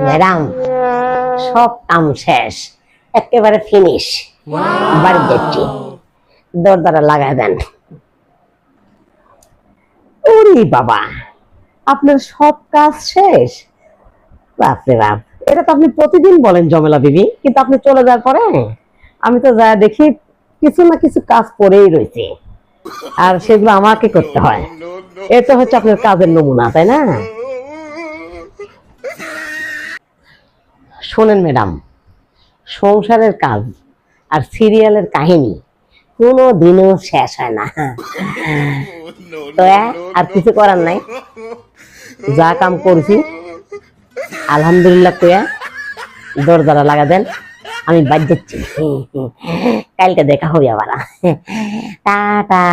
Madam, সব কাম শেষ, একেবারে ফিনিশ। বাড়ি যাচ্ছি, দরজাটা লাগাই দেন। ওরে বাবা, আপনার সব কাজ শেষ? বাপরে বাপ, এটা তো আপনি প্রতিদিন বলেন জমেলা বিবি, কিন্তু আপনি চলে যাওয়ার পরে আমি তো যা দেখি কিছু না কিছু কাজ পড়েই রয়েছে, আর সেগুলো আমাকে করতে হয়। এটা হচ্ছে আপনার কাজের নমুনা, তাই না? শোনেন ম্যাডাম, সংসারের কাজ আর সিরিয়ালের কাহিনী কোনো দিনও শেষ হয় না। তো আর কিছু করার নাই, যা কাম করছি আলহামদুলিল্লাহ কইয়া দরজাটা লাগা দেন, আমি বাদ যাচ্ছি। কালকে দেখা হবে আবার। টাটা।